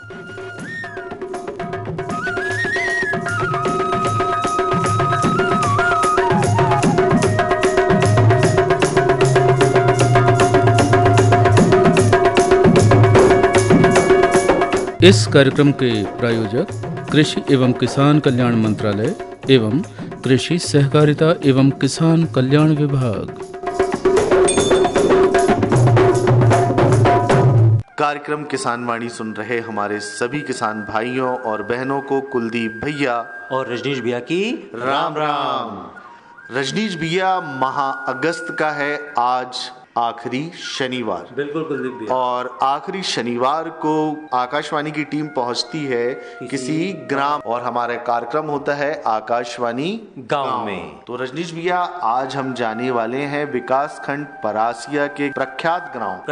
इस कार्यक्रम के प्रायोजक कृषि एवं किसान कल्याण मंत्रालय एवं कृषि सहकारिता एवं किसान कल्याण विभाग। कार्यक्रम किसान वाणी सुन रहे हमारे सभी किसान भाइयों और बहनों को कुलदीप भैया और रजनीश भैया की राम राम। रजनीश भैया, माह अगस्त का है आज आखिरी शनिवार। बिल्कुल कुलदीप भैया। और आखिरी शनिवार को आकाशवाणी की टीम पहुंचती है किसी ग्राम और हमारा कार्यक्रम होता है आकाशवाणी गांव में। तो रजनीश भैया, आज हम जाने वाले हैं विकास खंड परासिया के प्रख्यात गांव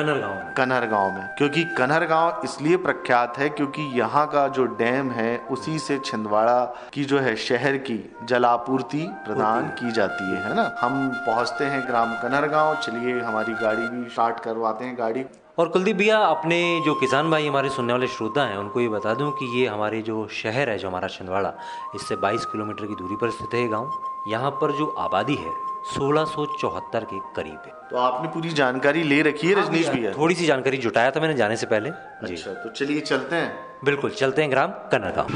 कन्हर गांव में। क्योंकि कन्हर गांव इसलिए प्रख्यात है क्योंकि यहाँ का जो डैम है उसी से छिंदवाड़ा की जो है शहर की जलापूर्ति प्रदान की जाती है ना। हम पहुँचते हैं ग्राम कन्हर गांव। चलिए हमारी गाड़ी भी स्टार्ट करवाते हैं गाड़ी। और कुलदीप भैया, अपने जो किसान भाई हमारे सुनने वाले श्रोता हैं उनको ये बता दूं कि ये हमारे जो शहर है, जो हमारा छिंदवाड़ा, इससे 22 किलोमीटर की दूरी पर स्थित है गांव। यहाँ पर जो आबादी है 1674 के करीब है। तो आपने पूरी जानकारी ले रखी है रजनीश भैया? थोड़ी सी जानकारी जुटाया था मैंने जाने से पहले। अच्छा, तो चलिए चलते हैं। बिल्कुल चलते हैं ग्राम कन्हर गांव।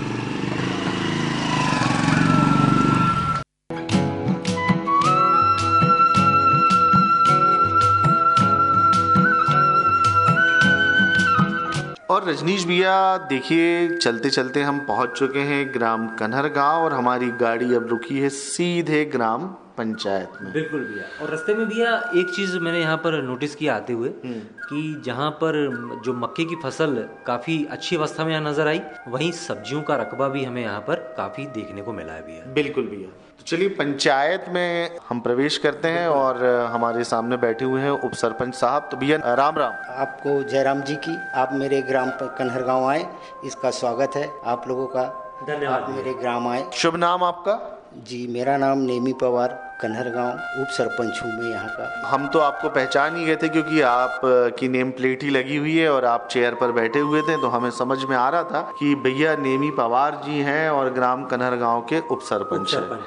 और रजनीश भैया देखिए, चलते चलते हम पहुंच चुके हैं ग्राम कन्हर गांव और हमारी गाड़ी अब रुकी है सीधे ग्राम पंचायत में। बिल्कुल भैया। और रास्ते में भैया एक चीज़ मैंने यहाँ पर नोटिस किया आते हुए कि जहाँ पर जो मक्के की फसल काफ़ी अच्छी अवस्था में यहाँ नजर आई, वहीं सब्जियों का रकबा भी हमें यहाँ पर काफ़ी देखने को मिला है भैया। बिल्कुल भैया। तो चलिए पंचायत में हम प्रवेश करते हैं और हमारे सामने बैठे हुए हैं उप सरपंच साहब। तो भैया राम राम। आपको जयराम जी की, आप मेरे ग्राम कन्हर गाँव आए, इसका स्वागत है आप लोगों का। धन्यवाद। आप मेरे ग्राम आए। शुभ नाम आपका? जी, मेरा नाम नेमी पवार, कन्हर गांव उप सरपंच हूँ मैं यहाँ का। हम तो आपको पहचान ही गए थे क्योंकि आप की नेम प्लेट ही लगी हुई है और आप चेयर पर बैठे हुए थे, तो हमें समझ में आ रहा था कि भैया नेमी पवार जी हैं और ग्राम कन्हर गांव के उप सरपंच हैं।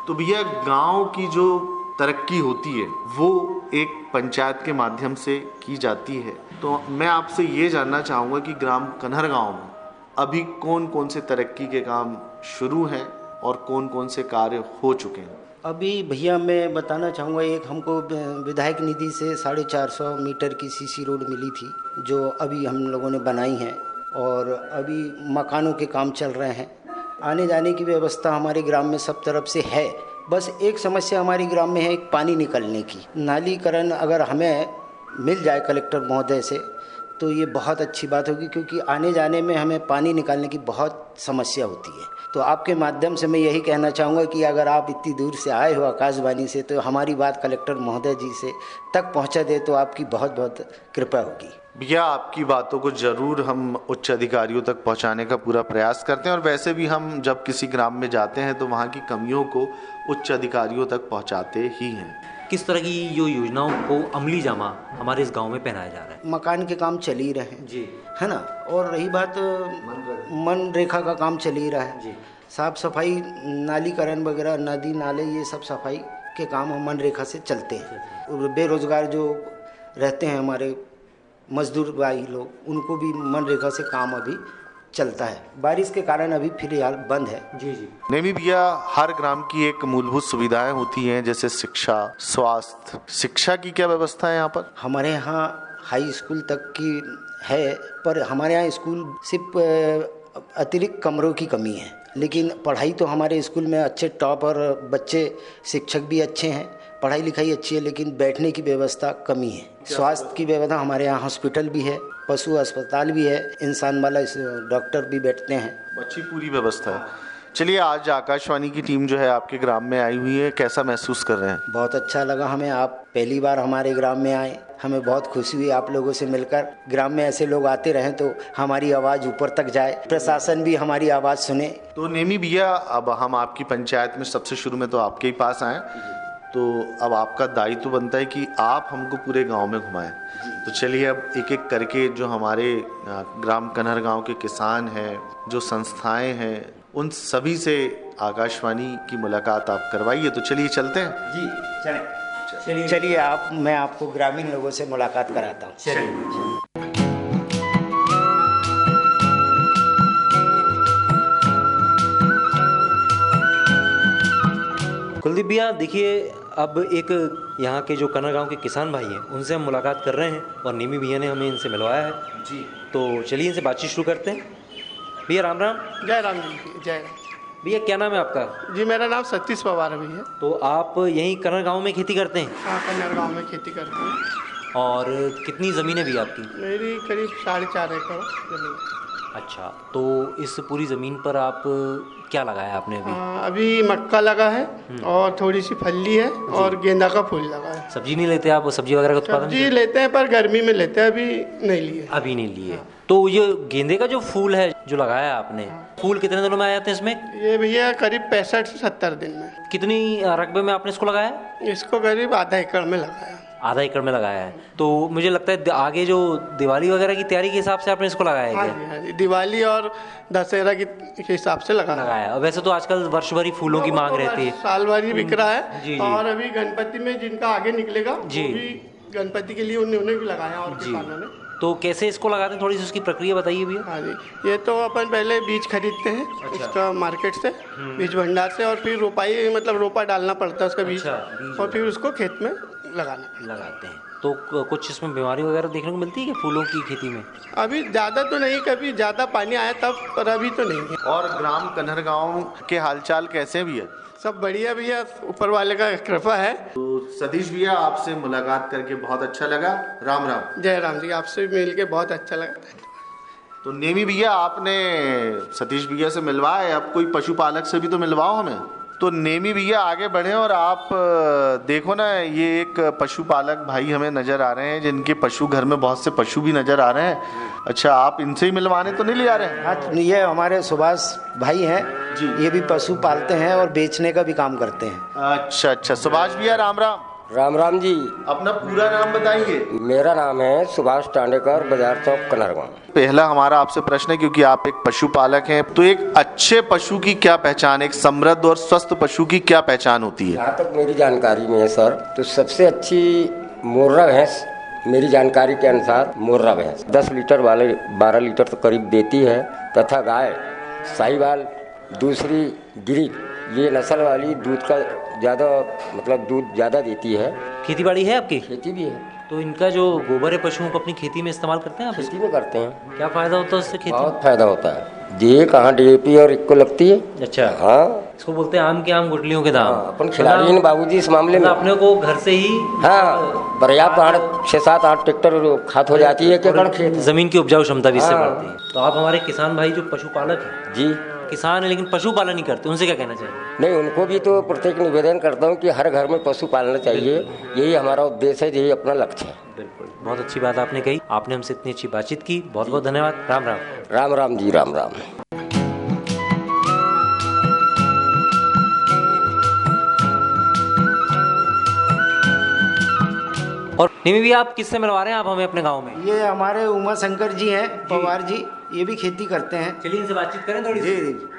तो भैया, गांव की जो तरक्की होती है वो एक पंचायत के माध्यम से की जाती है। तो मैं आपसे ये जानना चाहूँगा कि ग्राम कन्हर गांव में अभी कौन कौन से तरक्की के काम शुरू हैं और कौन कौन से कार्य हो चुके हैं? अभी भैया मैं बताना चाहूँगा, एक हमको विधायक निधि से 450 मीटर की सीसी रोड मिली थी जो अभी हम लोगों ने बनाई है और अभी मकानों के काम चल रहे हैं। आने जाने की व्यवस्था हमारे ग्राम में सब तरफ से है। बस एक समस्या हमारे ग्राम में है, पानी निकलने की। नालीकरण अगर हमें मिल जाए कलेक्टर महोदय से तो ये बहुत अच्छी बात होगी, क्योंकि आने जाने में हमें पानी निकालने की बहुत समस्या होती है। तो आपके माध्यम से मैं यही कहना चाहूँगा कि अगर आप इतनी दूर से आए हो आकाशवाणी से, तो हमारी बात कलेक्टर महोदय जी से तक पहुँचा दे तो आपकी बहुत बहुत कृपा होगी। भैया, आपकी बातों को जरूर हम उच्च अधिकारियों तक पहुंचाने का पूरा प्रयास करते हैं और वैसे भी हम जब किसी ग्राम में जाते हैं तो वहां की कमियों को उच्च अधिकारियों तक पहुंचाते ही हैं। किस तरह की जो योजनाओं को अमली जामा हमारे इस गांव में पहनाया जा रहा है? मकान के काम चल ही रहे हैं जी, है ना। और रही बात मनरेगा का काम चल ही रहा है जी। साफ सफाई, नालीकरण वगैरह, नदी नाले, ये सब सफाई के काम मनरेगा से चलते हैं। बेरोजगार जो रहते हैं हमारे मजदूर भाई लोग, उनको भी मनरेगा से काम अभी चलता है। बारिश के कारण अभी फिलहाल बंद है। जी जी। नहीं भैया, हर ग्राम की एक मूलभूत सुविधाएं होती हैं जैसे शिक्षा, स्वास्थ्य। शिक्षा की क्या व्यवस्था है यहाँ पर? हमारे यहाँ हाई स्कूल तक की है, पर हमारे यहाँ स्कूल सिर्फ अतिरिक्त कमरों की कमी है, लेकिन पढ़ाई तो हमारे स्कूल में अच्छे टॉप और बच्चे, शिक्षक भी अच्छे हैं, पढ़ाई लिखाई अच्छी है, लेकिन बैठने की व्यवस्था कमी है। स्वास्थ्य की व्यवस्था हमारे यहाँ हॉस्पिटल भी है, पशु अस्पताल भी है, इंसान वाला डॉक्टर भी बैठते हैं, अच्छी पूरी व्यवस्था है। चलिए, आज आकाशवाणी की टीम जो है आपके ग्राम में आई हुई है, कैसा महसूस कर रहे हैं? बहुत अच्छा लगा हमें। आप पहली बार हमारे ग्राम में आए, हमें बहुत खुशी हुई आप लोगों से मिलकर। ग्राम में ऐसे लोग आते रहें तो हमारी आवाज़ ऊपर तक जाए, प्रशासन भी हमारी आवाज़ सुने। तो नेमी भैया, अब हम आपकी पंचायत में सबसे शुरू में तो आपके ही पास आए। तो अब आपका दायित्व बनता है कि आप हमको पूरे गांव में घुमाएं। तो चलिए अब एक एक करके जो हमारे ग्राम कन्हर गांव के किसान हैं, जो संस्थाएं हैं, उन सभी से आकाशवाणी की मुलाकात आप करवाइए। तो चलिए चलते हैं। जी चलिए मैं आपको ग्रामीण लोगों से मुलाकात कराता हूँ। चलिए। कुलदीप भैया देखिए, अब एक यहाँ के जो कन्हर गांव के किसान भाई हैं उनसे हम मुलाकात कर रहे हैं और नेमी भैया ने हमें इनसे मिलवाया है जी। तो चलिए इनसे बातचीत शुरू करते हैं। भैया राम राम। जय राम जी, जय राम। भैया क्या नाम है आपका? जी मेरा नाम सतीश पवार है भैया। तो आप यहीं कन्हर गांव में खेती करते हैं? हाँ, कन्हर गांव में खेती करते हैं। और कितनी ज़मीन है भैया आपकी? मेरी करीब 4.5 एकड़ जमीन। अच्छा, तो इस पूरी ज़मीन पर आप क्या लगाया आपने अभी? अभी मक्का लगा है और थोड़ी सी फल्ली है और गेंदा का फूल लगा है। सब्जी नहीं लेते आप? सब्जी वगैरह का उत्पादन? सब्जी लेते हैं पर गर्मी में लेते हैं, अभी नहीं लिए। अभी नहीं लिए। तो ये गेंदे का जो फूल है जो लगाया आपने, फूल कितने दिनों में आ जाते हैं इसमें? ये भैया करीब 65 से 70 दिन में। कितनी रकबे में आपने इसको लगाया? इसको करीब आधा एकड़ में लगाया। आधा एकड़ में लगाया है। तो मुझे लगता है आगे जो दिवाली वगैरह की तैयारी के हिसाब से आपने इसको लगाया है हाँ क्या? जी, हाँ जी, दिवाली और दशहरा के हिसाब से लगाया है। वैसे तो आजकल वर्ष भर ही फूलों की मांग रहती है, साल भर ही बिक रहा है। जी। और अभी गणपति में जिनका आगे निकलेगा जी, वो भी गणपति के लिए उन्होंने भी लगाया और किसानों ने। तो कैसे इसको लगाते हैं, थोड़ी सी उसकी प्रक्रिया बताइए भैया। हाँ जी, ये तो अपन पहले बीज खरीदते हैं इसका मार्केट से, बीज भंडार से, और फिर रोपाई मतलब रोपा डालना पड़ता है उसका बीज, और फिर उसको खेत में लगाते हैं। तो कुछ इसमें बीमारी वगैरह देखने को मिलती है कि फूलों की खेती में? अभी ज़्यादा तो नहीं, कभी ज़्यादा पानी आया तब, पर अभी तो नहीं है। और ग्राम कन्हर गांव के हालचाल कैसे भी है? सब बढ़िया भैया, ऊपर वाले का कृपा है। तो सतीश भैया आपसे मुलाकात करके बहुत अच्छा लगा। राम राम। जय राम जी, आपसे मिल के बहुत अच्छा लगा। तो नेमी भैया आपने सतीश भैया से मिलवाए, अब कोई पशुपालक से भी तो मिलवाओ हमें। तो नेमी भैया आगे बढ़े और आप देखो ना, ये एक पशुपालक भाई हमें नजर आ रहे हैं जिनके पशु, घर में बहुत से पशु भी नजर आ रहे हैं। अच्छा, आप इनसे ही मिलवाने तो नहीं ले आ रहे हैं? हाँ, ये हमारे सुभाष भाई हैं जी, ये भी पशु पालते हैं और बेचने का भी काम करते हैं। अच्छा, सुभाष भैया राम राम। राम राम जी। अपना पूरा नाम बताइए। मेरा नाम है सुभाष टांडेकर, बाजार चौक, कन्हर गांव। पहला हमारा आपसे प्रश्न है, क्योंकि आप एक पशुपालक हैं, तो एक अच्छे पशु की क्या पहचान, एक समृद्ध और स्वस्थ पशु की क्या पहचान होती है? जहाँ तक मेरी जानकारी में है सर, तो सबसे अच्छी मुर्रा भैंस, मेरी जानकारी के अनुसार मुर्रा भैंस 10 लीटर वाले 12 लीटर तो करीब देती है, तथा गाय साहिवाल, दूसरी गिरी, ये नस्ल वाली दूध का ज़्यादा, मतलब दूध ज़्यादा देती है। खेती बाड़ी है आपकी? खेती भी है। तो इनका जो गोबर है पशुओं को अपनी खेती में इस्तेमाल करते हैं आप? खेती में करते हैं। क्या फायदा होता है उससे खेती? बहुत फायदा होता है। ये कहाँ DAP और इक्को लगती है। अच्छा, हाँ, इसको बोलते हैं आम के आम गुठलियों के दाम। अपन खिलाड़ी हैं बाबूजी इस मामले में। अपने को घर से ही हाँ, पर्याप्त 6-7-8 ट्रैक्टर खाद हो जाती है कि खेत, जमीन की उपजाऊ क्षमता भी इससे बढ़ती है। तो आप हमारे किसान भाई जो पशुपालक हैं जी, किसान है लेकिन पशुपालन नहीं करते, उनसे क्या कहना चाहिए? नहीं, उनको भी तो प्रत्येक निवेदन करता हूँ कि हर घर में पशु पालना चाहिए। यही हमारा उद्देश्य है, यही अपना लक्ष्य है। बिल्कुल, बहुत अच्छी बात आपने कही। आपने हमसे इतनी अच्छी बातचीत की, बहुत बहुत धन्यवाद। राम राम। राम राम जी, राम राम। और निमी भी आप किससे मिलवा रहे हैं आप हमें अपने गांव में? ये हमारे उमा शंकर जी हैं पवार जी, ये भी खेती करते हैं। चलिए इनसे बातचीत करें थोड़ी जी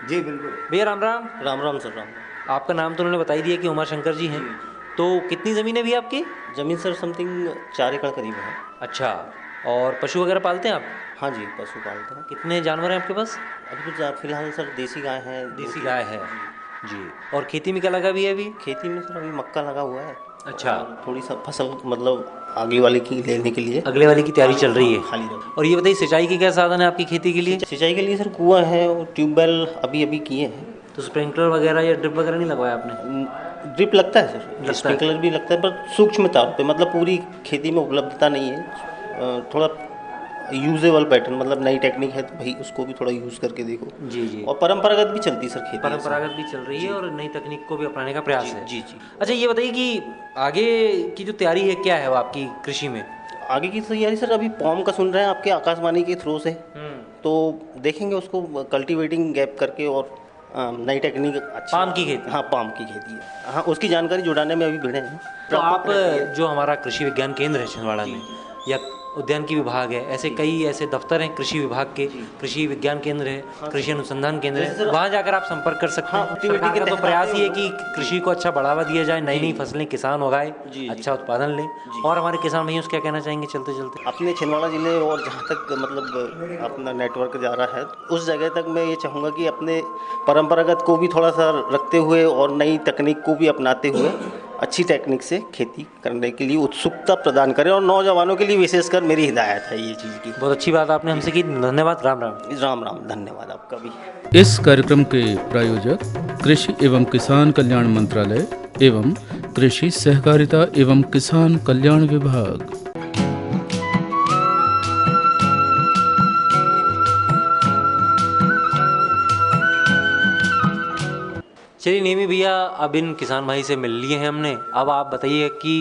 जी बिल्कुल। भैया राम राम। राम राम सर, राम। आपका नाम तो उन्होंने बता ही दिया कि उमा शंकर जी हैं। तो कितनी ज़मीन है भी आपकी? ज़मीन सर समथिंग 4 एकड़ करीब है। अच्छा, और पशु वगैरह पालते हैं आप? हाँ जी, पशु पालते हैं। कितने जानवर हैं आपके पास? अभी कुछ फिलहाल सर देसी गाय है। देसी गाय है जी। और खेती में क्या लगा भी है अभी? खेती में सर अभी मक्का लगा हुआ है। अच्छा, थोड़ी सा फसल मतलब आगे वाले की लेने के लिए, अगले वाले की तैयारी चल रही है। खाली रख। और ये बताइए सिंचाई के क्या साधन है आपकी खेती के लिए? सिंचाई के लिए सर कुआं है और ट्यूबवेल अभी किए हैं। तो स्प्रिंकलर वगैरह या ड्रिप वगैरह नहीं लगवाया आपने? ड्रिप लगता है सर, स्प्रिंकलर भी लगता है, पर सूक्ष्म तौर पे, मतलब पूरी खेती में उपलब्धता नहीं है। थोड़ा यूजेबल पैटर्न, मतलब नई टेक्निक है तो भाई उसको भी थोड़ा यूज़ करके देखो। जी जी। और परंपरागत भी चलती है सर खेती। परंपरागत भी चल रही है और नई तकनीक को भी अपनाने का प्रयास है। जी जी। अच्छा, ये बताइए कि आगे की जो तैयारी है क्या है वो आपकी कृषि में? आगे की तैयारी सर अभी पॉम का सुन रहे हैं आपके आकाशवाणी के थ्रू से, तो देखेंगे उसको कल्टीवेटिंग गैप करके और नई टेक्निक अच्छी, पाम की खेती? हाँ, पाम की खेती है। हाँ, उसकी जानकारी जुटाने में अभी भिड़े हैं। तो आप जो हमारा कृषि विज्ञान केंद्र है छिंदवाड़ा में, या उद्यान की विभाग है, ऐसे कई ऐसे दफ्तर हैं कृषि विभाग के, कृषि विज्ञान केंद्र है, कृषि अनुसंधान केंद्र है, वहाँ जाकर आप संपर्क कर सकते हैं। सरकार का तो प्रयास ही है कि कृषि को अच्छा बढ़ावा दिया जाए, नई नई फसलें किसान उगाए, अच्छा उत्पादन लें। और हमारे किसान भैया क्या कहना चाहेंगे चलते चलते? अपने छिंदवाड़ा जिले और जहाँ तक मतलब अपना नेटवर्क जा रहा है, उस जगह तक मैं ये चाहूँगा कि अपने परंपरागत को भी थोड़ा सा रखते हुए और नई तकनीक को भी अपनाते हुए अच्छी टेक्निक से खेती करने के लिए उत्सुकता प्रदान करें, और नौजवानों के लिए विशेषकर मेरी हिदायत है ये चीज़ की। बहुत अच्छी बात आपने हमसे की, धन्यवाद। राम राम। राम राम, धन्यवाद आपका भी। इस कार्यक्रम के प्रायोजक कृषि एवं किसान कल्याण मंत्रालय एवं कृषि सहकारिता एवं किसान कल्याण विभाग। चलिए नेमी भैया, अब इन किसान भाई से मिल लिए हैं हमने, अब आप बताइए कि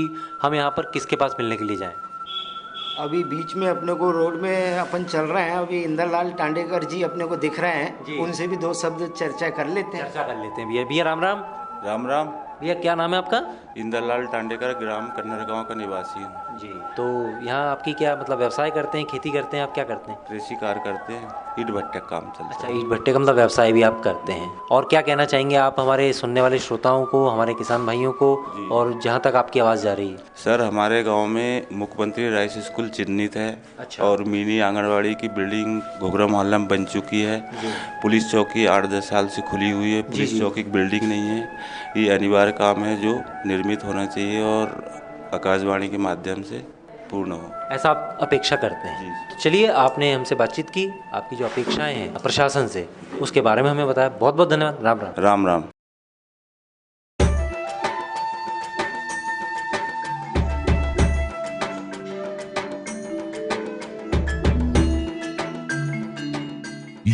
हम यहाँ पर किसके पास मिलने के लिए जाएं? अभी बीच में अपने को रोड में अपन चल रहे हैं, अभी इंदरलाल टांडेकर जी अपने को दिख रहे हैं, उनसे भी दो शब्द चर्चा कर लेते हैं। भैया। भैया राम राम। राम राम। भैया क्या नाम है आपका? इंदरलाल टांडेकर, ग्राम कन्नरगांव का निवासी हूँ जी। तो यहाँ आपकी क्या मतलब व्यवसाय करते हैं, खेती करते हैं, आप क्या करते हैं? कृषि कार्य करते हैं, ईंट भट्टे का काम चलता है। अच्छा, ईंट भट्टे का मतलब व्यवसाय भी आप करते हैं। और क्या कहना चाहेंगे आप हमारे सुनने वाले श्रोताओं को, हमारे किसान भाइयों को, और जहाँ तक आपकी आवाज़ जा रही है? सर, हमारे गांव में मुख्यमंत्री राइस स्कूल चिन्हित है। अच्छा। और मिनी आंगनबाड़ी की बिल्डिंग घोघरा मोहल्ला में बन चुकी है। पुलिस चौकी 8-10 साल से खुली हुई है, पुलिस चौकी की बिल्डिंग नहीं है। ये अनिवार्य काम है जो निर्मित होना चाहिए और आकाशवाणी के माध्यम से पूर्ण हो, ऐसा आप अपेक्षा करते हैं। तो चलिए, आपने हमसे बातचीत की, आपकी जो अपेक्षाएं हैं प्रशासन से, उसके बारे में हमें बताया। बहुत बहुत धन्यवाद। राम राम। राम राम।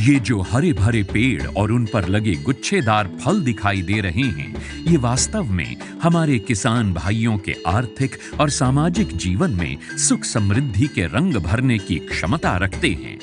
ये जो हरे भरे पेड़ और उन पर लगे गुच्छेदार फल दिखाई दे रहे हैं, ये वास्तव में हमारे किसान भाइयों के आर्थिक और सामाजिक जीवन में सुख समृद्धि के रंग भरने की क्षमता रखते हैं।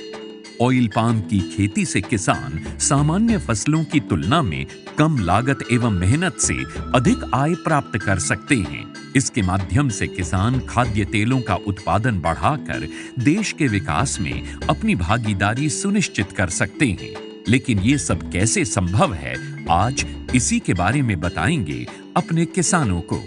ऑयल पाम की खेती से किसान सामान्य फसलों की तुलना में कम लागत एवं मेहनत से अधिक आय प्राप्त कर सकते हैं। इसके माध्यम से किसान खाद्य तेलों का उत्पादन बढ़ाकर देश के विकास में अपनी भागीदारी सुनिश्चित कर सकते हैं। लेकिन ये सब कैसे संभव है, आज इसी के बारे में बताएंगे अपने किसानों को।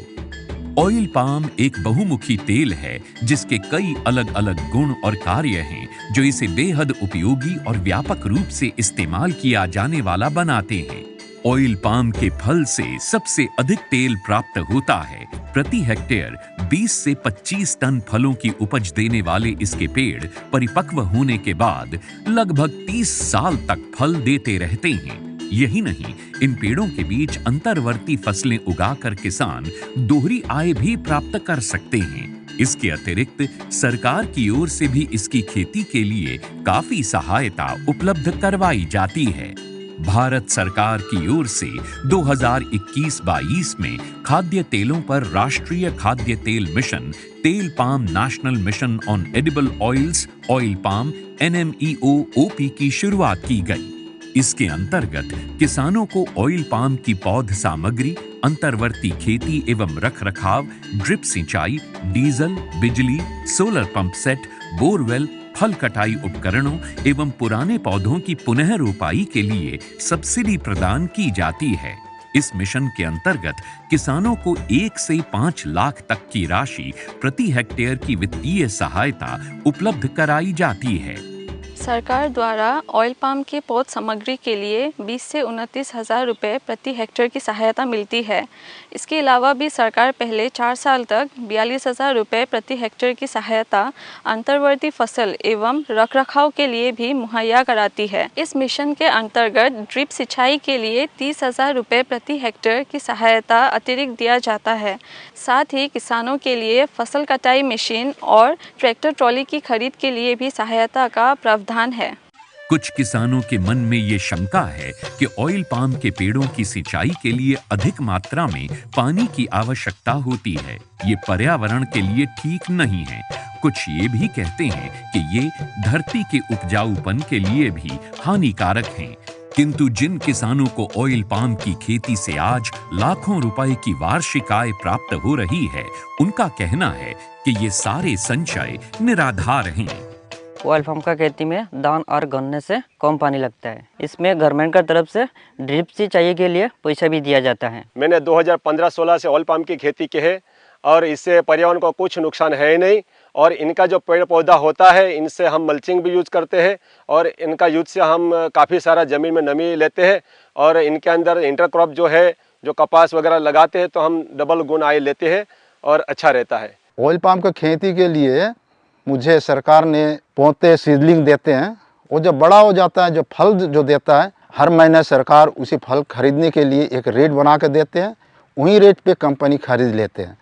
ऑयल पाम एक बहुमुखी तेल है जिसके कई अलग अलग गुण और कार्य हैं जो इसे बेहद उपयोगी और व्यापक रूप से इस्तेमाल किया जाने वाला बनाते हैं। ऑयल पाम के फल से सबसे अधिक तेल प्राप्त होता है। प्रति हेक्टेयर 20 से 25 टन फलों की उपज देने वाले इसके पेड़ परिपक्व होने के बाद लगभग 30 साल तक फल देते रहते हैं। यही नहीं, इन पेड़ों के बीच अंतर्वर्ती फसलें उगाकर किसान दोहरी आय भी प्राप्त कर सकते हैं। इसके अतिरिक्त सरकार की ओर से भी इसकी खेती के लिए काफी सहायता उपलब्ध करवाई जाती है। भारत सरकार की ओर से 2021-22 में खाद्य तेलों पर राष्ट्रीय खाद्य तेल मिशन, तेल palm national mission on edible oils, oil palm NMEO-OP की शुरुआत की गई। इसके अंतर्गत किसानों को ऑयल पाम की पौध सामग्री, अंतर्वर्ती खेती एवं रखरखाव, ड्रिप सिंचाई, डीजल, बिजली, सोलर पंप सेट, बोरवेल, फल कटाई उपकरणों एवं पुराने पौधों की पुनः रोपाई के लिए सब्सिडी प्रदान की जाती है। इस मिशन के अंतर्गत किसानों को 1 से 5 लाख तक की राशि प्रति हेक्टेयर की वित्तीय सहायता उपलब्ध कराई जाती है। सरकार द्वारा ऑयल पाम की पौध सामग्री के लिए 20 से 29 हज़ार रुपये प्रति हेक्टेयर की सहायता मिलती है। इसके अलावा भी सरकार पहले 4 साल तक 42,000 रुपये प्रति हेक्टेयर की सहायता अंतर्वर्ती फसल एवं रखरखाव के लिए भी मुहैया कराती है। इस मिशन के अंतर्गत ड्रिप सिंचाई के लिए 30,000 रुपये प्रति हेक्टेयर की सहायता अतिरिक्त दिया जाता है। साथ ही किसानों के लिए फसल कटाई मशीन और ट्रैक्टर ट्रॉली की खरीद के लिए भी सहायता का प्रावधान है। कुछ किसानों के मन में ये शंका है कि ऑयल पाम के पेड़ों की सिंचाई के लिए अधिक मात्रा में पानी की आवश्यकता होती है। ये पर्यावरण के लिए ठीक नहीं है। कुछ ये भी कहते हैं कि ये धरती के उपजाऊपन के लिए भी हानिकारक हैं। किंतु जिन किसानों को ऑयल पाम की खेती से आज लाखों रुपए की वार्षिक आय प्राप्त हो रही है, उनका कहना है कि ये सारे संचय निराधार हैं। ऑयल पाम का खेती में दान और गन्ने से कम पानी लगता है। इसमें गवर्नमेंट का तरफ से ड्रिप सिंचाई के लिए पैसा भी दिया जाता है। मैंने 2015-16 से ऑयल पाम की खेती की है और इससे पर्यावरण को कुछ नुकसान है ही नहीं। और इनका जो पेड़ पौधा होता है, इनसे हम मल्चिंग भी यूज़ करते हैं और इनका यूज से हम काफ़ी सारा ज़मीन में नमी लेते हैं। और इनके अंदर इंटरक्रॉप जो है, जो कपास वगैरह लगाते हैं तो हम डबल गुण आय लेते हैं और अच्छा रहता है। ऑयल पाम की खेती के लिए मुझे सरकार ने पौधे सीडलिंग देते हैं। वो जब बड़ा हो जाता है, जो फल जो देता है, हर महीने सरकार उसी फल खरीदने के लिए एक रेट बना के देते हैं। वही रेट पे कंपनी खरीद लेते हैं।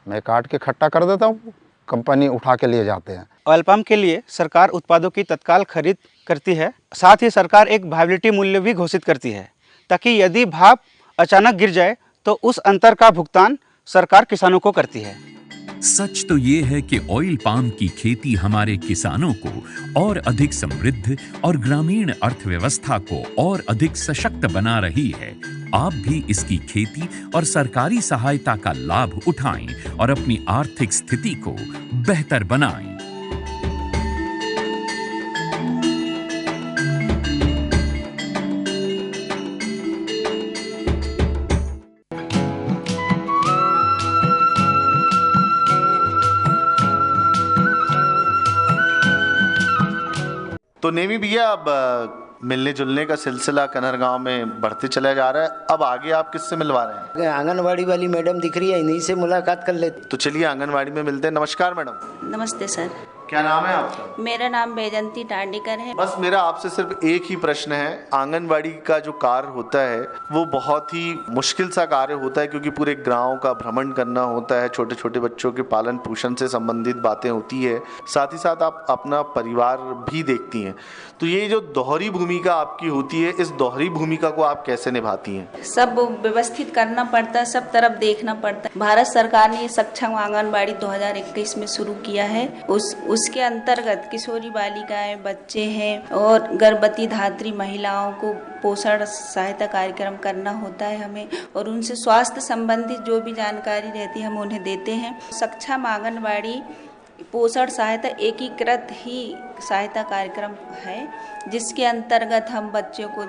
मैं काट के इकट्ठा कर देता हूँ, कंपनी उठा के लिए जाते हैं। ऑयल पाम के लिए सरकार उत्पादों की तत्काल खरीद करती है। साथ ही सरकार एक वायबिलिटी मूल्य भी घोषित करती है, ताकि यदि भाव अचानक गिर जाए तो उस अंतर का भुगतान सरकार किसानों को करती है। सच तो ये है कि ऑयल पाम की खेती हमारे किसानों को और अधिक समृद्ध और ग्रामीण अर्थव्यवस्था को और अधिक सशक्त बना रही है। आप भी इसकी खेती और सरकारी सहायता का लाभ उठाएं और अपनी आर्थिक स्थिति को बेहतर बनाएं। तो नेमी भैया, अब मिलने जुलने का सिलसिला कन्हरगांव में बढ़ते चला जा रहा है। अब आगे आप किससे मिलवा रहे हैं? आंगनवाड़ी वाली मैडम दिख रही है, इन्हीं से मुलाकात कर लेते। तो चलिए आंगनवाड़ी में मिलते हैं। नमस्कार मैडम। नमस्ते सर। क्या नाम है आपका? मेरा नाम बैजंती टांडेकर है। बस मेरा आपसे सिर्फ एक ही प्रश्न है। आंगनवाड़ी का जो कार्य होता है वो बहुत ही मुश्किल सा कार्य होता है, क्योंकि पूरे गांव का भ्रमण करना होता है, छोटे छोटे बच्चों के पालन पोषण से संबंधित बातें होती है, साथ ही साथ आप अपना परिवार भी देखती हैं। तो ये जो दोहरी भूमिका आपकी होती है, इस दोहरी भूमिका को आप कैसे निभाती हैं? सब व्यवस्थित करना पड़ता है, सब तरफ देखना पड़ता है। भारत सरकार ने सक्षम आंगनबाड़ी 2021 में शुरू किया है। उसके अंतर्गत किशोरी बालिकाएं, बच्चे हैं और गर्भवती धात्री महिलाओं को पोषण सहायता कार्यक्रम करना होता है हमें, और उनसे स्वास्थ्य संबंधित जो भी जानकारी रहती है हम उन्हें देते हैं। सक्षम आंगनबाड़ी पोषण सहायता एकीकृत ही सहायता कार्यक्रम है, जिसके अंतर्गत हम बच्चों को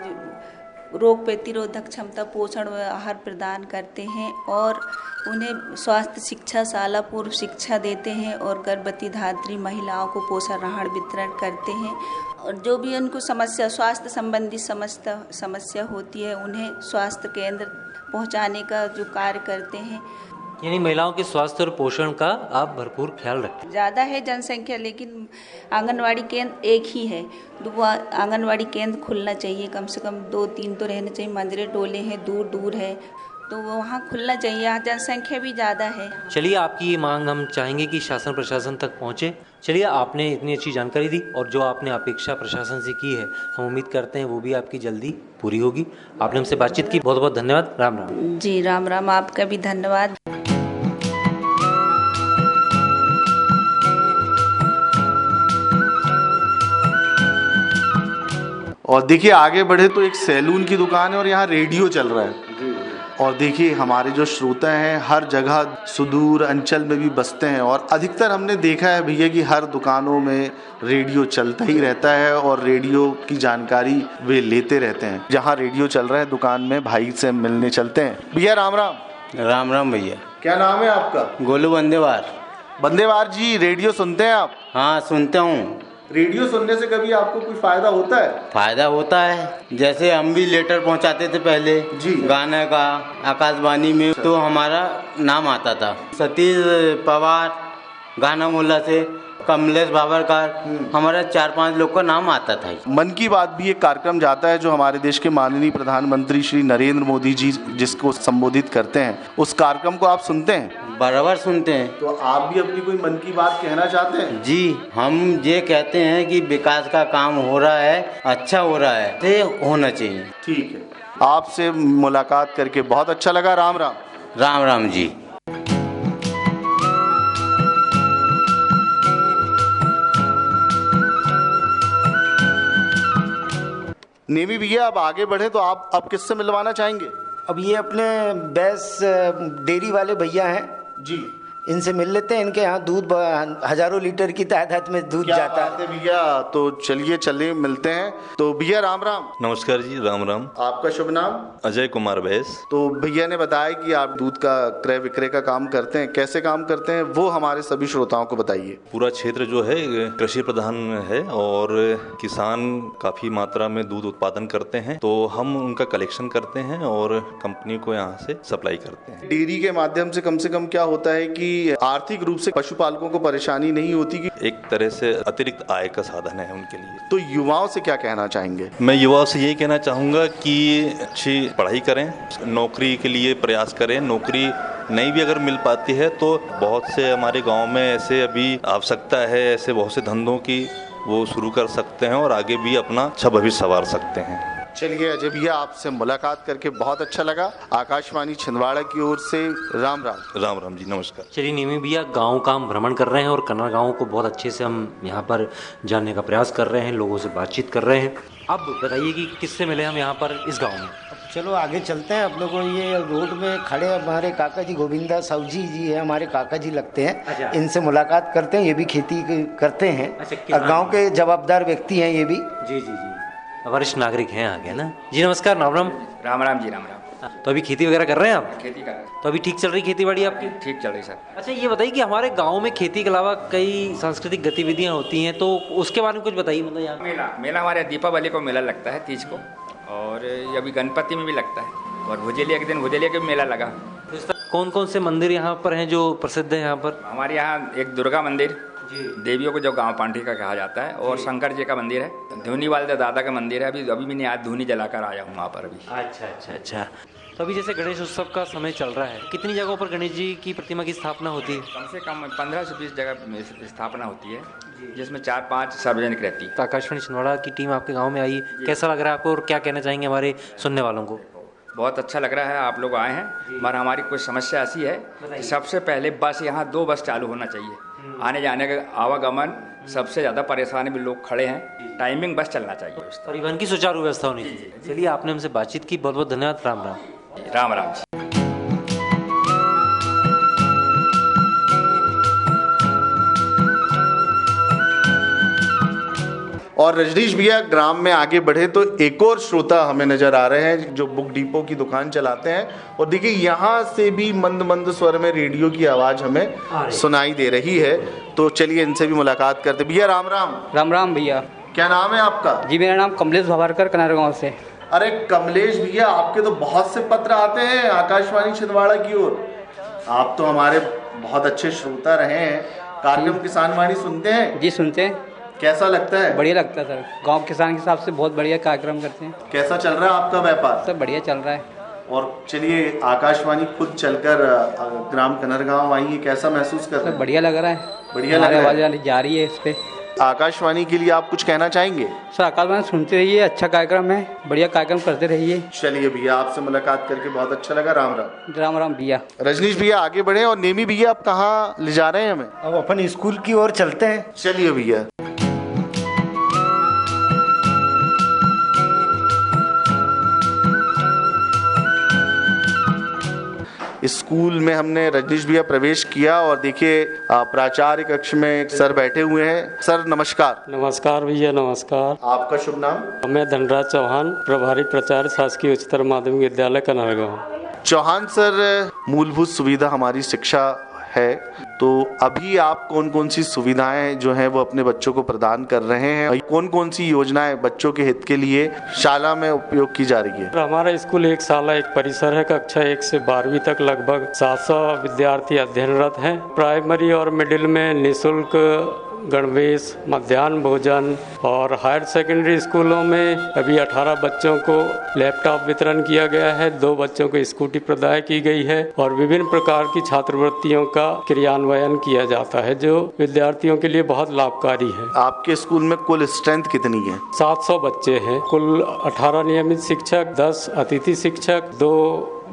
रोग प्रतिरोधक क्षमता, पोषण व आहार प्रदान करते हैं और उन्हें स्वास्थ्य शिक्षा, शाला पूर्व शिक्षा देते हैं और गर्भवती धात्री महिलाओं को पोषण आहार वितरण करते हैं। और जो भी उनको समस्या, स्वास्थ्य संबंधी समस्या होती है, उन्हें स्वास्थ्य केंद्र पहुंचाने का जो कार्य करते हैं। यानी महिलाओं के स्वास्थ्य और पोषण का आप भरपूर ख्याल रखते हैं। ज़्यादा है जनसंख्या, लेकिन आंगनवाड़ी केंद्र एक ही है। आंगनवाड़ी केंद्र खुलना चाहिए, कम से कम 2-3 तो रहने चाहिए। मंजरे टोले हैं, दूर दूर है, तो वो वहाँ खुलना चाहिए। यहाँ जनसंख्या भी ज़्यादा है। चलिए, आपकी ये मांग हम चाहेंगे कि शासन प्रशासन तक पहुँचे। चलिए, आपने इतनी अच्छी जानकारी दी और जो आपने अपेक्षा प्रशासन से की है, हम उम्मीद करते हैं वो भी आपकी जल्दी पूरी होगी। आपने हमसे बातचीत की, बहुत बहुत धन्यवाद। राम राम। जी राम राम, आपका भी धन्यवाद। और देखिए आगे बढ़े तो एक सैलून की दुकान है और यहाँ रेडियो चल रहा है। और देखिए हमारे जो श्रोता हैं हर जगह सुदूर अंचल में भी बसते हैं, और अधिकतर हमने देखा है भैया कि हर दुकानों में रेडियो चलता ही रहता है और रेडियो की जानकारी वे लेते रहते हैं। जहाँ रेडियो चल रहा है दुकान में भाई से मिलने चलते हैं। भैया राम राम। राम राम भैया। क्या नाम है आपका? गोलू बंदेवार। बंदेवार जी, रेडियो सुनते हैं आप? हाँ सुनता हूँ। रेडियो सुनने से कभी आपको कुछ फायदा होता है? फायदा होता है, जैसे हम भी लेटर पहुंचाते थे पहले जी, गाने का आकाशवाणी में, तो हमारा नाम आता था। सतीश पवार गाना मोहल्ला से, कमलेश बाबरकार, हमारा 4-5 लोग का नाम आता था। मन की बात भी एक कार्यक्रम जाता है जो हमारे देश के माननीय प्रधानमंत्री श्री नरेंद्र मोदी जी जिसको संबोधित करते हैं, उस कार्यक्रम को आप सुनते हैं? बराबर सुनते हैं। तो आप भी अपनी कोई मन की बात कहना चाहते हैं? जी, हम ये कहते हैं कि विकास का काम हो रहा है, अच्छा हो रहा है, तो होना चाहिए। ठीक है, आपसे मुलाकात करके बहुत अच्छा लगा। राम राम। राम राम जी। नेमी भैया अब आगे बढ़े तो आप अब किससे मिलवाना चाहेंगे? अब ये अपने बैस डेयरी वाले भैया हैं जी, इनसे मिल लेते हैं। इनके यहाँ दूध हजारों लीटर की तादाद में दूध जाता है भैया। तो चलिए मिलते हैं। तो भैया राम राम। नमस्कार जी, राम राम। आपका शुभ नाम? अजय कुमार बैस। तो भैया ने बताया कि आप दूध का क्रय विक्रय का काम करते हैं, कैसे काम करते हैं वो हमारे सभी श्रोताओं को बताइए। पूरा क्षेत्र जो है कृषि प्रधान है और किसान काफी मात्रा में दूध उत्पादन करते हैं, तो हम उनका कलेक्शन करते हैं और कंपनी को यहाँ से सप्लाई करते हैं। डेयरी के माध्यम से कम क्या होता है कि आर्थिक रूप से पशुपालकों को परेशानी नहीं होती कि एक तरह से अतिरिक्त आय का साधन है उनके लिए। तो युवाओं से क्या कहना चाहेंगे? मैं युवाओं से यही कहना चाहूँगा कि अच्छी पढ़ाई करें, नौकरी के लिए प्रयास करें। नौकरी नहीं भी अगर मिल पाती है तो बहुत से हमारे गांव में ऐसे अभी आवश्यकता है, ऐसे बहुत से धंधों की वो शुरू कर सकते हैं और आगे भी अपना अच्छा भविष्य संवार सकते हैं। चलिए अजय भैया, आपसे मुलाकात करके बहुत अच्छा लगा। आकाशवाणी छिंदवाड़ा की ओर से राम राम। राम राम जी, नमस्कार। चलिए नेमी भैया, गांव का हम भ्रमण कर रहे हैं और कन्नड़ गाँव को बहुत अच्छे से हम यहाँ पर जानने का प्रयास कर रहे हैं, लोगों से बातचीत कर रहे हैं। अब बताइए कि किससे मिले हम यहाँ पर इस गाँव में? चलो आगे चलते हैं। आप लोगों ये रोड में खड़े हमारे काका जी गोविंदा साहू जी है, हमारे काका जी लगते हैं। अच्छा। इनसे मुलाकात करते हैं। ये भी खेती करते हैं और गाँव के जवाबदार व्यक्ति हैं ये भी। जी जी जी, वरिष्ठ नागरिक हैं आगे ना जी। नमस्कार। राम राम। राम राम जी, राम राम। तो अभी खेती वगैरह कर रहे हैं आप? खेती कर रहे हैं। तो अभी ठीक चल रही खेती बाड़ी आपकी? ठीक चल रही सर। अच्छा, ये बताइए कि हमारे गांव में खेती के अलावा कई सांस्कृतिक गतिविधियां होती हैं, तो उसके बारे में कुछ बताइए। मतलब यहाँ मेला हमारे दीपावली को मेला लगता है, तीज को, और ये अभी गणपति में भी लगता है, और भुजेलिया के दिन भुजेलिया का भी मेला लगा। तो इस तरह कौन कौन से मंदिर यहाँ पर हैं जो प्रसिद्ध है यहाँ पर? हमारे यहाँ एक दुर्गा मंदिर, देवियों को जो गांव पांठी का कहा जाता है, और शंकर जी का मंदिर है, धूनी वाले दादा का मंदिर है। अभी भी नहीं, आज धूनी जलाकर आया हूँ वहाँ पर अभी। अच्छा। तो अभी जैसे गणेश उत्सव का समय चल रहा है, कितनी जगहों पर गणेश जी की प्रतिमा की स्थापना होती है? कम से कम 15 से 20 जगह स्थापना होती है, जिसमें 4-5 सार्वजनिक रहती है। तो आकाशवाणी छिंदवाड़ा की टीम आपके गाँव में आई, कैसा लग रहा है आपको और क्या कहना चाहेंगे हमारे सुनने वालों को? बहुत अच्छा लग रहा है, आप लोग आए हैं। मगर हमारी कुछ समस्या ऐसी है कि सबसे पहले बस यहाँ 2 बस चालू होना चाहिए। आने जाने का आवागमन सबसे ज़्यादा परेशानी में लोग खड़े हैं, टाइमिंग बस चलना चाहिए। परिवहन की सुचारू व्यवस्था होनी चाहिए। चलिए, आपने हमसे बातचीत की, बहुत बहुत धन्यवाद। राम राम। राम राम। और रजनीश भैया ग्राम में आगे बढ़े तो एक और श्रोता हमें नजर आ रहे हैं जो बुक डिपो की दुकान चलाते हैं, और देखिए यहाँ से भी मंद स्वर में रेडियो की आवाज हमें सुनाई दे रही है। तो चलिए इनसे भी मुलाकात करते। भैया राम राम। राम राम भैया। क्या नाम है आपका? जी, मेरा नाम कमलेश भवारकर, कनार गाँव से। अरे कमलेश भैया, आपके तो बहुत से पत्र आते हैं आकाशवाणी छिंदवाड़ा की ओर। आप तो हमारे बहुत अच्छे श्रोता रहे हैं। कार्यक्रम किसान वाणी सुनते हैं? जी सुनते हैं। कैसा लगता है? बढ़िया लगता है सर, गांव किसान के हिसाब से बहुत बढ़िया कार्यक्रम करते हैं। कैसा चल रहा है आपका व्यापार? सब बढ़िया चल रहा है। और चलिए, आकाशवाणी खुद चलकर ग्राम कनरगांव आई है, कैसा महसूस कर रहे हैं? बढ़िया लग रहा है। बढ़िया लग रहा है। जा रही है इस पे। आकाशवाणी के लिए आप कुछ कहना चाहेंगे? सर, आकाशवाणी सुनते रहिए, अच्छा कार्यक्रम है, बढ़िया कार्यक्रम करते रहिए। चलिए भैया, आपसे मुलाकात करके बहुत अच्छा लगा। राम राम। राम राम भैया। रजनीश भैया आगे बढ़े। और नेमी भैया, आप कहाँ ले जा रहे हैं हमें? अब अपन स्कूल की ओर चलते हैं। चलिए भैया। स्कूल में हमने रजनीश भैया प्रवेश किया और देखिए प्राचार्य कक्ष में एक सर बैठे हुए हैं। सर नमस्कार। नमस्कार भैया, नमस्कार। आपका शुभ नाम? मैं धनराज चौहान, प्रभारी प्राचार्य शासकीय उच्चतर माध्यमिक विद्यालय कनारगांव। चौहान सर, मूलभूत सुविधा हमारी शिक्षा है, तो अभी आप कौन कौन सी सुविधाएं जो हैं वो अपने बच्चों को प्रदान कर रहे हैं? कौन कौन सी योजनाएं बच्चों के हित के लिए शाला में उपयोग की जा रही है? हमारा स्कूल एक शाला एक परिसर है। कक्षा 1 से 12वीं तक लगभग 700 विद्यार्थी अध्ययनरत हैं। प्राइमरी और मिडिल में निःशुल्क गणवेश, मध्याह्न भोजन, और हायर सेकेंडरी स्कूलों में अभी 18 बच्चों को लैपटॉप वितरण किया गया है, 2 बच्चों को स्कूटी प्रदान की गई है, और विभिन्न प्रकार की छात्रवृत्तियों का क्रियान्वयन किया जाता है जो विद्यार्थियों के लिए बहुत लाभकारी है। आपके स्कूल में कुल स्ट्रेंथ कितनी है? 700 बच्चे हैं। कुल 18 नियमित शिक्षक, 10 अतिथि शिक्षक, 2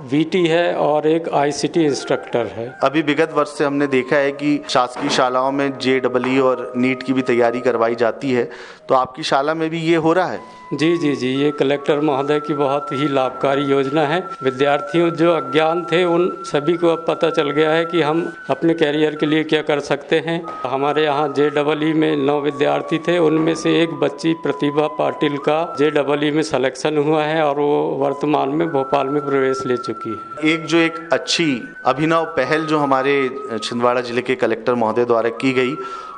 VT है और एक ICT इंस्ट्रक्टर है। अभी विगत वर्ष से हमने देखा है कि शासकीय शालाओं में JEE और नीट की भी तैयारी करवाई जाती है, तो आपकी शाला में भी ये हो रहा है? जी जी जी, ये कलेक्टर महोदय की बहुत ही लाभकारी योजना है। विद्यार्थियों जो अज्ञान थे उन सभी को अब पता चल गया है कि हम अपने कैरियर के लिए क्या कर सकते हैं। हमारे यहाँ JEE में 9 विद्यार्थी थे, उनमें से एक बच्ची प्रतिभा पाटिल का JEE में सिलेक्शन हुआ है और वो वर्तमान में भोपाल में प्रवेश ले चुकी है। एक अच्छी अभिनव पहल जो हमारे छिंदवाड़ा जिले के कलेक्टर महोदय द्वारा की गई,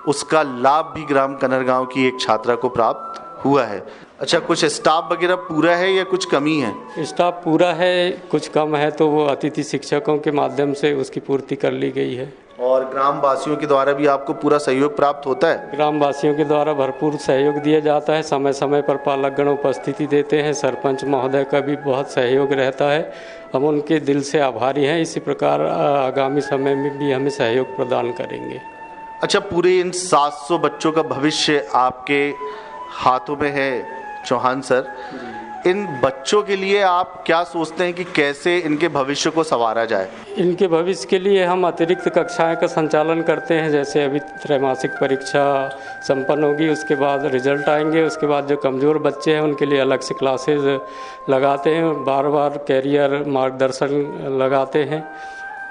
उसका लाभ भी ग्राम कनरगांव की एक छात्रा को प्राप्त हुआ है। अच्छा, कुछ स्टाफ वगैरह पूरा है या कुछ कमी है? स्टाफ पूरा है, कुछ कम है तो वो अतिथि शिक्षकों के माध्यम से उसकी पूर्ति कर ली गई है। और ग्राम वासियों के द्वारा भी आपको पूरा सहयोग प्राप्त होता है? ग्राम वासियों के द्वारा भरपूर सहयोग दिया जाता है, समय समय पर पालकगण उपस्थिति देते हैं, सरपंच महोदय का भी बहुत सहयोग रहता है, हम उनके दिल से आभारी हैं। इसी प्रकार आगामी समय में भी हमें सहयोग प्रदान करेंगे। अच्छा, पूरे इन 700 बच्चों का भविष्य आपके हाथों में है चौहान सर, इन बच्चों के लिए आप क्या सोचते हैं कि कैसे इनके भविष्य को संवारा जाए? इनके भविष्य के लिए हम अतिरिक्त कक्षाएं का संचालन करते हैं। जैसे अभी त्रैमासिक परीक्षा संपन्न होगी, उसके बाद रिजल्ट आएंगे, उसके बाद जो कमज़ोर बच्चे हैं उनके लिए अलग से क्लासेस लगाते हैं, बार बार कैरियर मार्गदर्शन लगाते हैं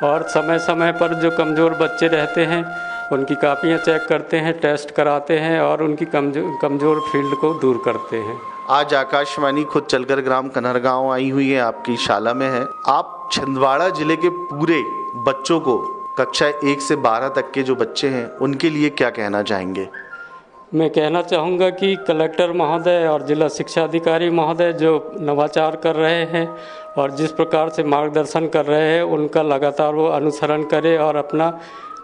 और समय समय पर जो कमज़ोर बच्चे रहते हैं उनकी कापियाँ चेक करते हैं, टेस्ट कराते हैं और उनकी कमज़ोर फील्ड को दूर करते हैं। आज आकाशवाणी खुद चलकर ग्राम कनरगांव आई हुई है, आपकी शाला में है। आप छिंदवाड़ा जिले के पूरे बच्चों को, कक्षा 1 से 12 तक के जो बच्चे हैं, उनके लिए क्या कहना चाहेंगे? मैं कहना चाहूँगा कि कलेक्टर महोदय और जिला शिक्षा अधिकारी महोदय जो नवाचार कर रहे हैं और जिस प्रकार से मार्गदर्शन कर रहे हैं, उनका लगातार वो अनुसरण करें और अपना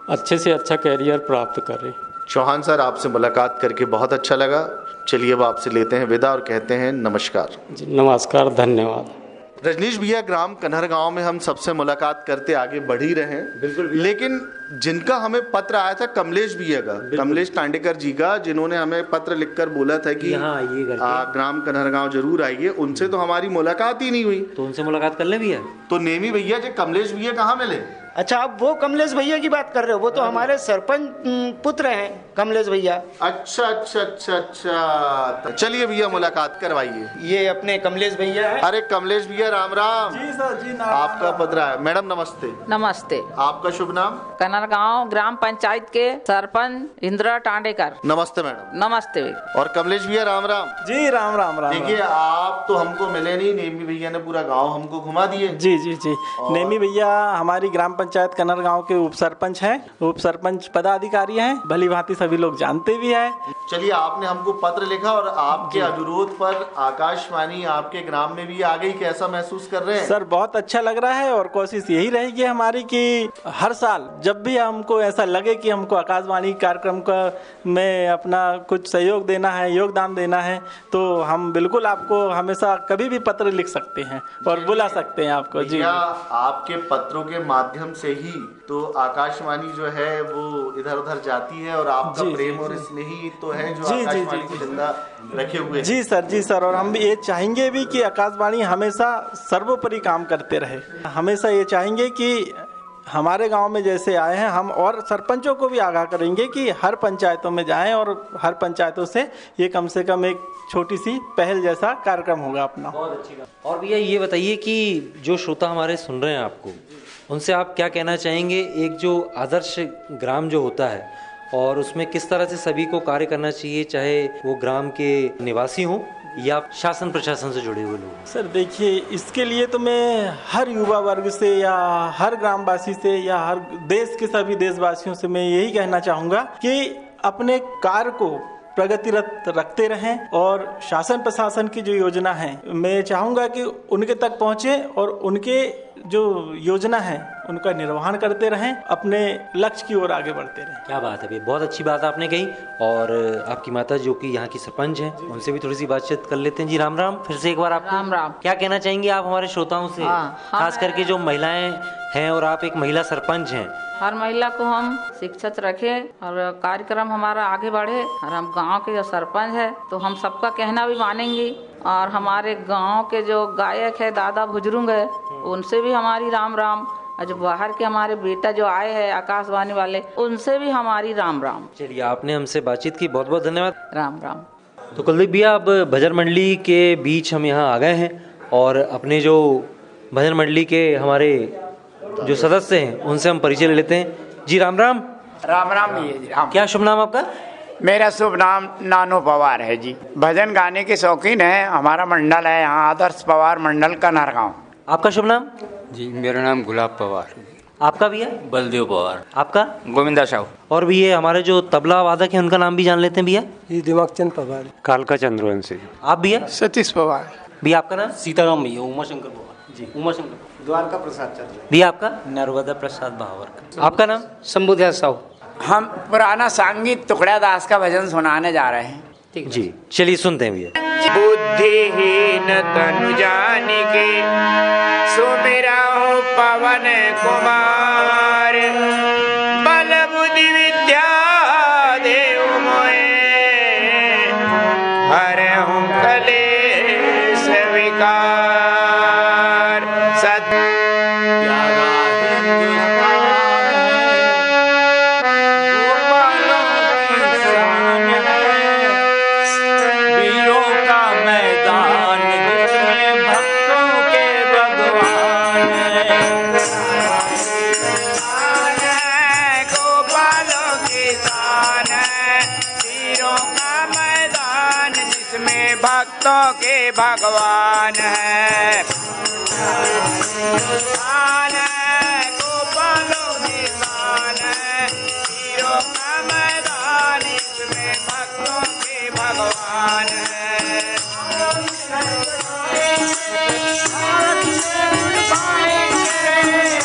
अच्छे से अच्छा कैरियर प्राप्त करें। चौहान सर, आपसे मुलाकात करके बहुत अच्छा लगा। चलिए अब आपसे लेते हैं विदा और कहते हैं नमस्कार। जी नमस्कार, धन्यवाद। रजनीश भैया, ग्राम कनरगांव में हम सबसे मुलाकात करते आगे बढ़ ही रहे हैं, बिल्कुल, लेकिन जिनका हमें पत्र आया था कमलेश भैया का, कमलेश टांडेकर जी का, जिन्होंने हमें पत्र लिखकर बोला था कि ग्राम कनरगांव जरूर आइए, उनसे तो हमारी मुलाकात ही नहीं हुई। तो उनसे मुलाकात कर ले भैया। तो नेमी भैया जी, कमलेश भैया कहाँ मिले? अच्छा, आप वो कमलेश भैया की बात कर रहे हो? वो तो हमारे सरपंच पुत्र हैं कमलेश भैया। अच्छा अच्छा अच्छा अच्छा, चलिए भैया मुलाकात करवाइए। ये अपने कमलेश भैया है। अरे कमलेश भैया, राम राम। जी सर, जी नाम। आपका पत्र है। मैडम नमस्ते। नमस्ते। आपका शुभ नाम? कनरगांव ग्राम पंचायत के सरपंच इंदिरा टांडेकर। नमस्ते मैडम। नमस्ते। और कमलेश भैया, राम राम। जी राम राम। राम। देखिए, आप तो हमको मिले नहीं, नेमी भैया ने पूरा गाँव हमको घुमा दिए। जी जी जी, नेमी भैया हमारी ग्राम पंचायत कनरगांव के उप सरपंच हैं, उप सरपंच पदाधिकारी हैं, भली भांति सभी लोग जानते भी हैं। चलिए, आपने हमको पत्र लिखा और आपके अनुरोध पर आकाशवाणी आपके ग्राम में भी आ गई। कैसा महसूस कर रहे हैं? सर बहुत अच्छा लग रहा है और कोशिश यही रहेगी हमारी कि हर साल जब भी हमको ऐसा लगे कि हमको आकाशवाणी कार्यक्रम का में अपना कुछ सहयोग देना है, योगदान देना है, तो हम बिल्कुल आपको हमेशा कभी भी पत्र लिख सकते हैं और बुला सकते हैं आपको। जी, आपके पत्रों के माध्यम से ही तो आकाशवाणी जो है वो इधर उधर जाती है और आपका प्रेम और स्नेह ही तो है जो आकाशवाणी को जिंदा रखे हुए। जी सर, जी सर, और हम भी ये चाहेंगे भी कि आकाशवाणी हमेशा सर्वोपरि काम करते रहे। हमेशा ये चाहेंगे कि हमारे गांव में जैसे आए हैं, हम और सरपंचों को भी आगाह करेंगे कि हर पंचायतों में जाएं और हर पंचायतों से ये कम से कम एक छोटी सी पहल जैसा कार्यक्रम होगा अपना। बहुत अच्छी बात। और भैया ये बताइए कि जो श्रोता हमारे सुन रहे हैं आपको, उनसे आप क्या कहना चाहेंगे? एक जो आदर्श ग्राम जो होता है और उसमें किस तरह से सभी को कार्य करना चाहिए, चाहे वो ग्राम के निवासी हों या शासन प्रशासन से जुड़े हुए लोग? सर देखिए, इसके लिए तो मैं हर युवा वर्ग से या हर ग्रामवासी से या हर देश के सभी देशवासियों से मैं यही कहना चाहूँगा कि अपने कार्य को प्रगतिरत रखते रहें और शासन प्रशासन की जो योजना है, मैं चाहूँगा कि उनके तक पहुँचे और उनके जो योजना है उनका निर्वहन करते रहें, अपने लक्ष्य की ओर आगे बढ़ते रहें। क्या बात है, बहुत अच्छी बात आपने कही। और आपकी माता जो कि यहाँ की सरपंच हैं, उनसे भी थोड़ी सी बातचीत कर लेते हैं। जी राम राम। फिर से एक बार आप राम राम। क्या कहना चाहेंगे आप हमारे श्रोताओं से, खास करके जो महिलाएं हैं और आप एक महिला सरपंच हैं? हर महिला को हम शिक्षित रखें और कार्यक्रम हमारा आगे बढ़े और हम गांव के जो सरपंच है तो हम सबका कहना भी मानेंगे और हमारे गांव के जो गायक है दादा बुजुर्ग है उनसे भी हमारी राम राम, और जो बाहर के हमारे बेटा जो आए हैं आकाशवाणी वाले उनसे भी हमारी राम राम। चलिए, आपने हमसे बातचीत की, बहुत बहुत धन्यवाद। राम राम। तो कुलदीप भैया, अब भजन मंडली के बीच हम यहाँ आ गए हैं और अपने जो भजन मंडली के हमारे जो सदस्य हैं उनसे हम परिचय ले लेते हैं। जी राम राम। राम राम जी। राम। क्या शुभ नाम आपका? मेरा शुभ नाम नानो पवार है जी। भजन गाने के शौकीन है, हमारा मंडल है यहाँ आदर्श पवार मंडल कन्हरगांव। आपका शुभ नाम? जी मेरा नाम गुलाब पवार। आपका भैया? बलदेव पवार। आपका? गोविंदा साहू। और भी ये हमारे जो तबला वादक है उनका नाम भी जान लेते हैं भैया। जी दिमाग चंद पवार। कालका चंद्रवंशी। आप भैया? सतीश पवार। भैया आपका नाम? सीताराम भैया। उमाशंकर पवार। जी उमाशंकर। द्वारका प्रसाद चंद्र। भैया आपका? नर्मदा प्रसाद भावर। आपका नाम? शंभुदयाल साहू। हम पुराना सांगीत टुकड़ा दास का भजन सुनाने जा रहे हैं। जी चलिए सुनते हैं भैया। बुद्धिहीन तनु जानिके सुमिरहु पवन कुमार, बल बुद्धि विद्या देव मोए, हरहु कलेश विकार। भक्तों के भगवान है, शान है गोपालों की शान है, हीरों का मैदान इसमें भक्तों के भगवान है।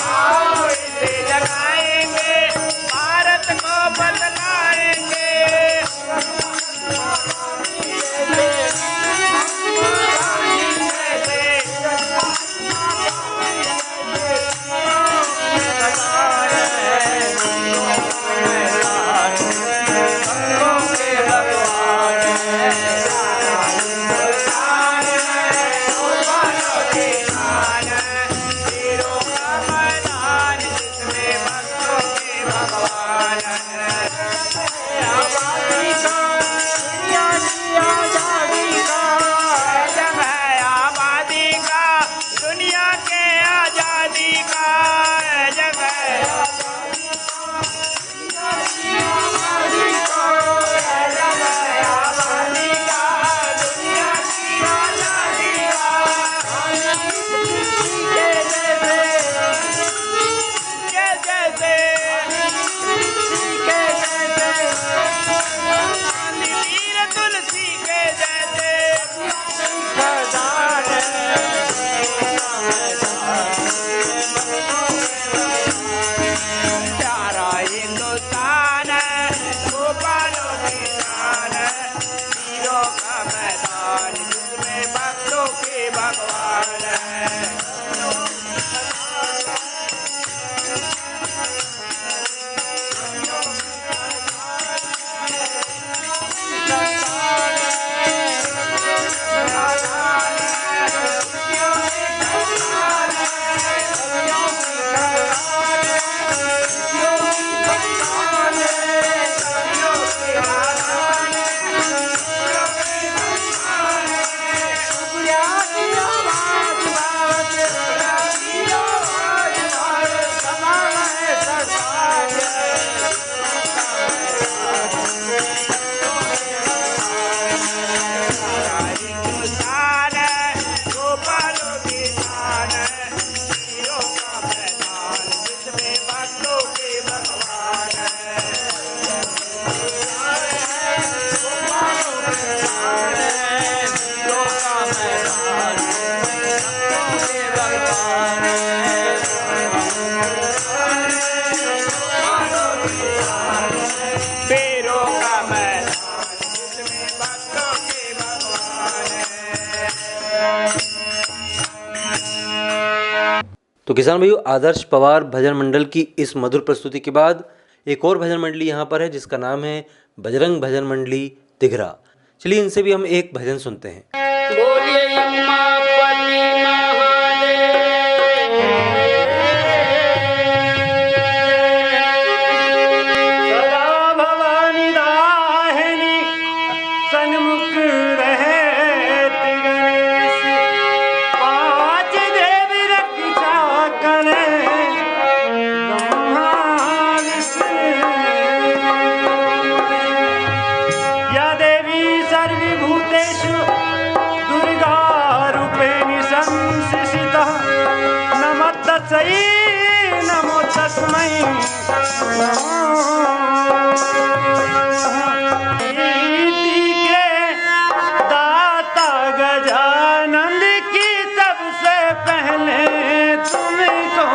आओ इसे जगाएंगे, भारत को बदलाएंगे। तो किसान भाइयों, आदर्श पवार भजन मंडल की इस मधुर प्रस्तुति के बाद एक और भजन मंडली यहाँ पर है जिसका नाम है बजरंग भजन मंडली तिघरा। चलिए इनसे भी हम एक भजन सुनते हैं। तस्यै नमो तस्मै दाता गजानंद की सबसे पहले तुमको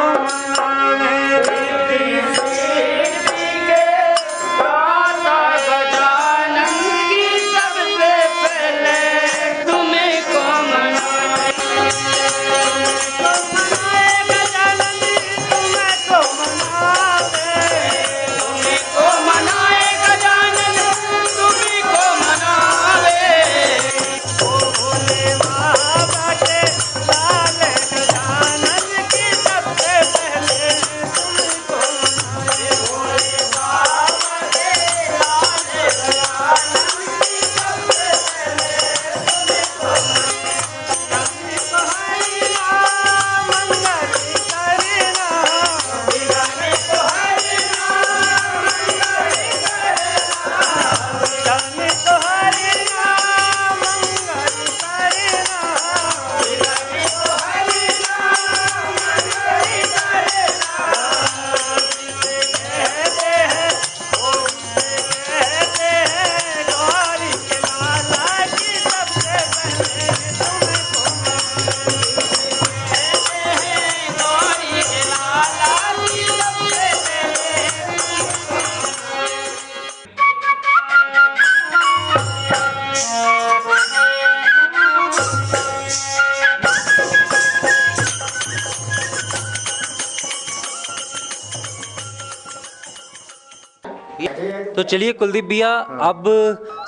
तो चलिए कुलदीप भैया, अब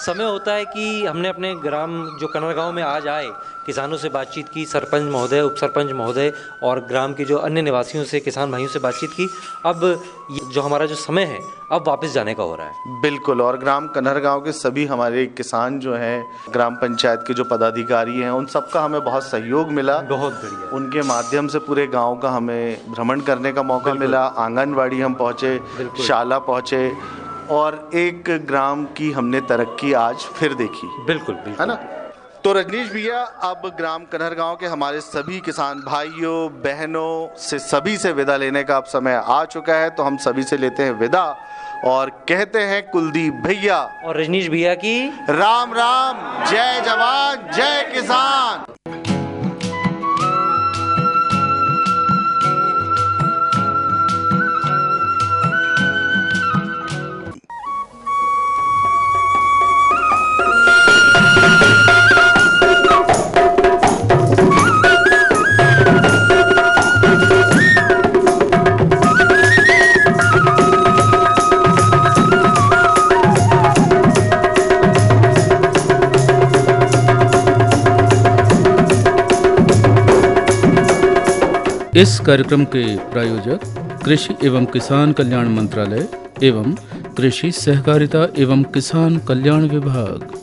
समय होता है कि हमने अपने ग्राम जो कनरगांव में आज आए किसानों से बातचीत की, सरपंच महोदय, उप सरपंच महोदय और ग्राम के जो अन्य निवासियों से, किसान भाइयों से बातचीत की। अब जो हमारा जो समय है अब वापस जाने का हो रहा है। बिल्कुल, और ग्राम कनरगांव के सभी हमारे किसान जो हैं, ग्राम पंचायत के जो पदाधिकारी हैं, उन सबका हमें बहुत सहयोग मिला। बहुत बढ़िया। उनके माध्यम से पूरे गांव का हमें भ्रमण करने का मौका मिला। आंगनबाड़ी हम पहुँचे, शाला पहुँचे और एक ग्राम की हमने तरक्की आज फिर देखी। बिल्कुल, है ना। तो रजनीश भैया, अब ग्राम कनरगांव के हमारे सभी किसान भाइयों बहनों से सभी से विदा लेने का अब समय आ चुका है, तो हम सभी से लेते हैं विदा और कहते हैं कुलदीप भैया और रजनीश भैया की राम राम, जय जवान जय किसान। इस कार्यक्रम के प्रायोजक कृषि एवं किसान कल्याण मंत्रालय एवं कृषि सहकारिता एवं किसान कल्याण विभाग।